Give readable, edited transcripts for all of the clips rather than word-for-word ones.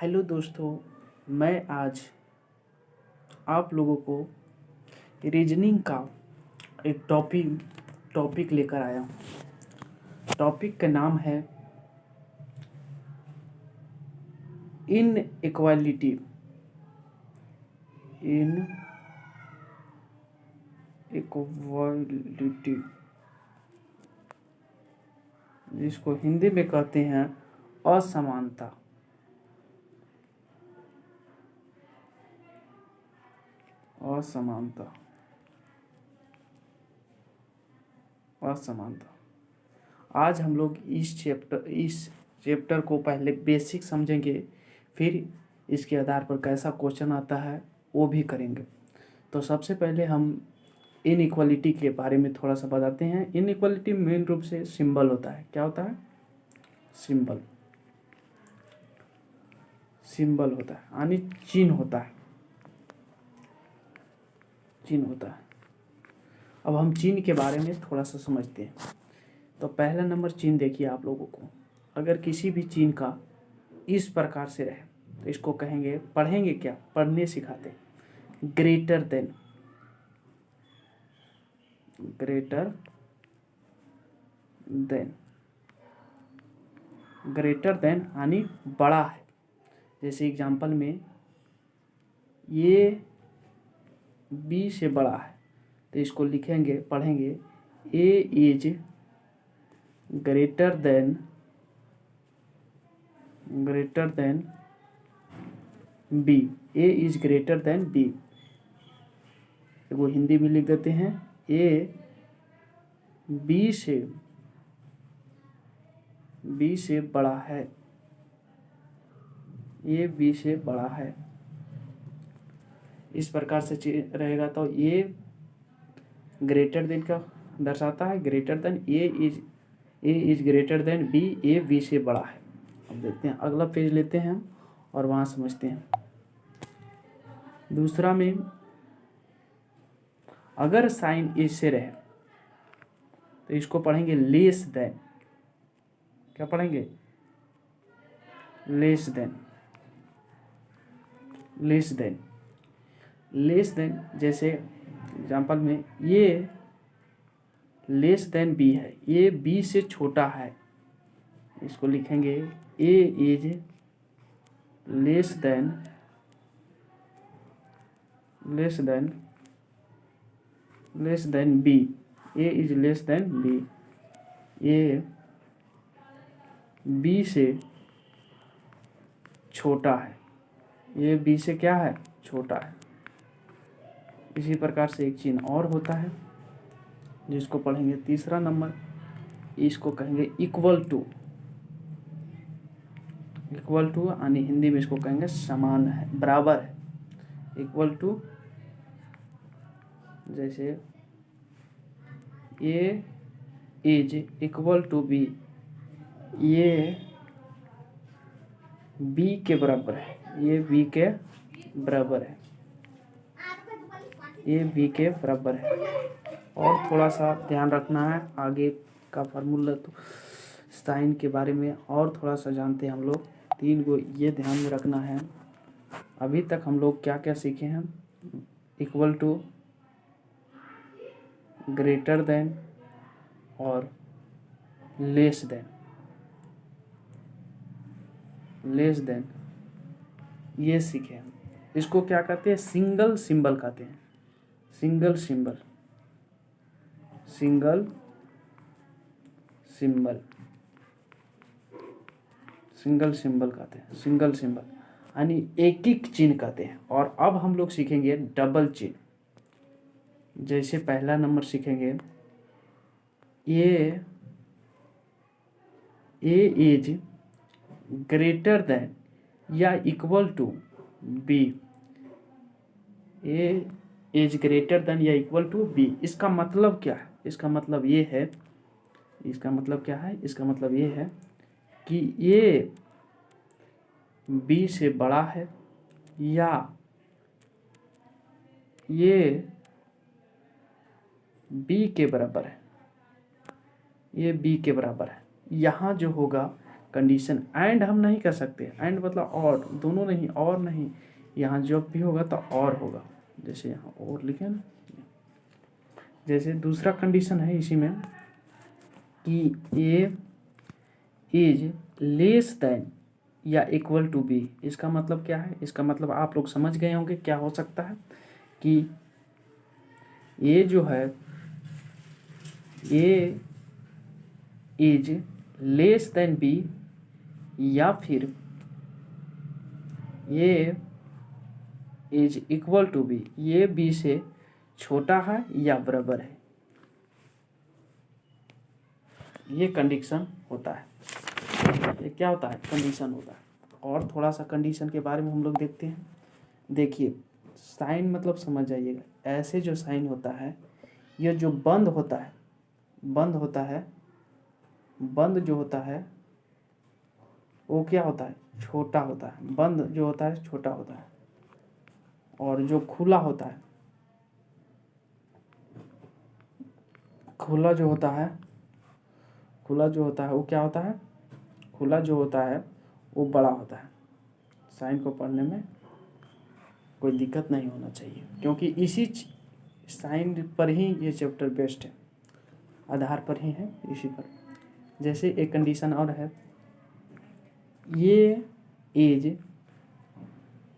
Hello दोस्तों, मैं आज आप लोगों को रीजनिंग का एक टॉपिक लेकर आया हूँ। टॉपिक का नाम है इनइक्वालिटी। जिसको हिंदी में कहते हैं असमानता। आज हम लोग इस चैप्टर को पहले बेसिक समझेंगे, फिर इसके आधार पर कैसा क्वेश्चन आता है वो भी करेंगे। तो सबसे पहले हम इनइक्वालिटी के बारे में थोड़ा सा बताते हैं। इनइक्वालिटी मेन रूप से सिंबल होता है। क्या होता है? सिंबल होता है, यानी चिन्ह होता है। अब हम चिन्ह के बारे में थोड़ा सा समझते हैं। तो पहला नंबर चिन्ह देखिए आप लोगों को। अगर किसी भी चिन्ह का इस प्रकार से रहे तो इसको कहेंगे, पढ़ेंगे क्या, पढ़ने सिखाते हैं, ग्रेटर देन यानी बड़ा है। जैसे एग्जांपल में ये बी से बड़ा है तो इसको लिखेंगे, पढ़ेंगे A is greater than B. A is greater than B. वो हिंदी में लिख देते हैं, ए बी से बड़ा है। ये बी से बड़ा है। इस प्रकार से रहेगा तो ये ग्रेटर देन का दर्शाता है। Greater than A is greater than B. A B से बड़ा है। अब देखते हैं, अगला पेज लेते हैं और वहाँ समझते हैं। दूसरा में अगर साइन इससे रहे तो इसको पढ़ेंगे लेस देन। क्या पढ़ेंगे? Less than. जैसे एग्जांपल में ये लेस देन बी है, ये बी से छोटा है। इसको लिखेंगे A is less than B. A is less than B. ये बी से छोटा है। ये बी से क्या है? छोटा है। इसी प्रकार से एक चिन्ह और होता है जिसको पढ़ेंगे तीसरा नंबर। इसको कहेंगे इक्वल टू यानी हिंदी में इसको कहेंगे समान है, बराबर है। इक्वल टू, जैसे ए इज इक्वल टू बी। ये बी के बराबर है। ये बी के बराबर है। और थोड़ा सा ध्यान रखना है, आगे का फार्मूला तो साइन के बारे में और थोड़ा सा जानते हैं हम लोग। 3 को ये ध्यान में रखना है। अभी तक हम लोग क्या क्या सीखे हैं? इक्वल टू, ग्रेटर देन और लेस देन ये सीखे हैं। इसको क्या कहते हैं? सिंगल सिंबल कहते हैं। सिंगल सिंबल कहते हैं। सिंगल सिंबल यानी एक चिन्ह कहते हैं। और अब हम लोग सीखेंगे डबल चिन्ह। जैसे पहला नंबर सीखेंगे, ए इज ग्रेटर देन या equal to B. A is greater than या इक्वल टू बी। इसका मतलब क्या है? इसका मतलब ये है कि ये बी से बड़ा है या ये बी के बराबर है। यहाँ जो होगा कंडीशन। एंड हम नहीं कर सकते, एंड मतलब और, दोनों नहीं, और नहीं, यहाँ जब भी होगा तो और होगा, जैसे यहाँ और लिखे ना। जैसे दूसरा कंडीशन है इसी में कि ए इज लेस देन या इक्वल टू बी। इसका मतलब क्या है? इसका मतलब आप लोग समझ गए होंगे क्या हो सकता है कि ए जो है, ए इज लेस देन बी, या फिर ए इज इक्वल टू बी, ये बी से छोटा है या बराबर है, ये कंडीशन होता है। ये क्या होता है? कंडीशन होता है। और थोड़ा सा कंडीशन के बारे में हम लोग देखते हैं। देखिए साइन मतलब समझ जाइएगा, ऐसे जो साइन होता है, ये जो बंद होता है, बंद होता है, बंद जो होता है वो क्या होता है? छोटा होता है। बंद जो होता है छोटा होता है, और जो खुला होता है, खुला जो होता है, खुला जो होता है वो क्या होता है? खुला जो होता है वो बड़ा होता है। साइन को पढ़ने में कोई दिक्कत नहीं होना चाहिए, क्योंकि इसी साइन पर ही ये चैप्टर बेस्ड है, आधार पर ही है, इसी पर। जैसे एक कंडीशन और है, ये is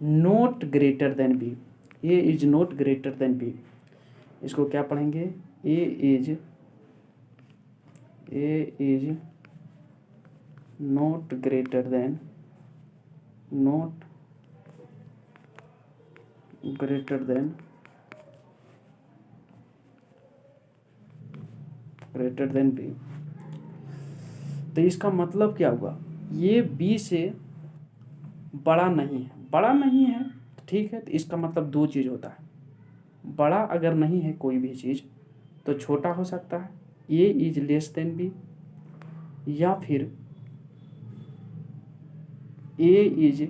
not greater than B, A is not greater than B. इसको क्या पढ़ेंगे? A is not greater than, not greater than, greater than B. तो इसका मतलब क्या हुआ? ये बी से बड़ा नहीं है। बड़ा नहीं है ठीक है, तो इसका मतलब दो चीज़ होता है। बड़ा अगर नहीं है कोई भी चीज़ तो छोटा हो सकता है, ए इज लेस देन बी, या फिर ए इज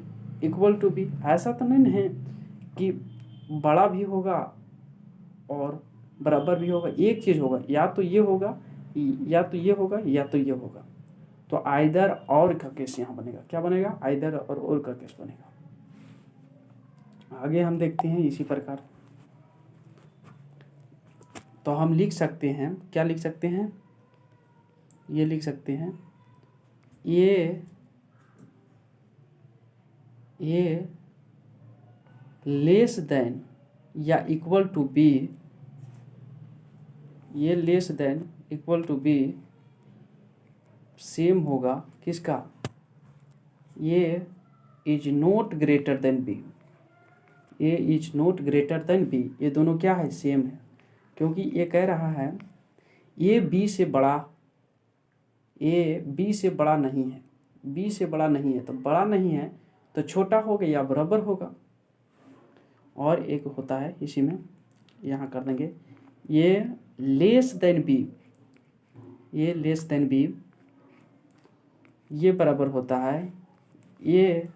इक्वल टू बी। ऐसा तो नहीं है कि बड़ा भी होगा और बराबर भी होगा, एक चीज़ होगा, या तो ये होगा, या तो ये होगा, या तो ये होगा। तो आइदर और का केस यहाँ बनेगा। क्या बनेगा? आइदर और का केस बनेगा। आगे हम देखते हैं इसी प्रकार। तो हम लिख सकते हैं, क्या लिख सकते हैं? ये लिख सकते हैं, ये लेस देन या इक्वल टू बी, ये less than equal to B same होगा किसका? ये is not greater than B, A is not greater than B. ये दोनों क्या है? सेम है, क्योंकि ये कह रहा है ए बी से बड़ा, ए बी से बड़ा नहीं है, बी से बड़ा नहीं है, तो बड़ा नहीं है तो छोटा होगा या बराबर होगा। और एक होता है इसी में, यहाँ कर देंगे, ये लेस देन बी, ये लेस देन बी, ये बराबर होता है ये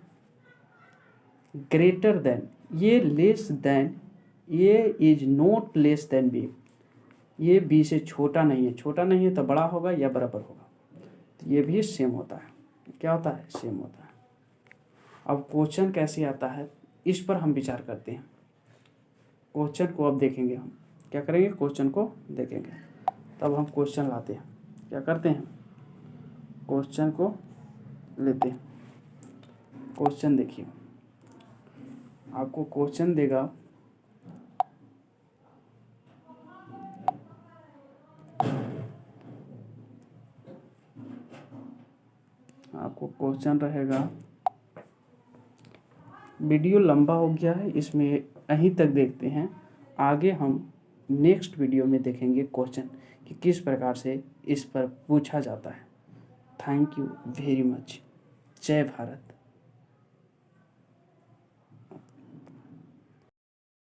ग्रेटर देन, ये लेस देन, ये is not less than B. ये बी से छोटा नहीं है, छोटा नहीं है तो बड़ा होगा या बराबर होगा। तो ये भी सेम होता है। क्या होता है? सेम होता है। अब क्वेश्चन कैसे आता है इस पर हम विचार करते हैं। क्वेश्चन को अब देखेंगे, हम क्या करेंगे? क्वेश्चन को देखेंगे, तब हम क्वेश्चन लाते हैं। क्या करते हैं? क्वेश्चन को लेते हैं। क्वेश्चन देखिए, आपको क्वेश्चन देगा, आपको क्वेश्चन रहेगा, वीडियो लंबा हो गया है, इसमें यहीं तक देखते हैं। आगे हम नेक्स्ट वीडियो में देखेंगे क्वेश्चन कि किस प्रकार से इस पर पूछा जाता है। Thank you very much. जय भारत।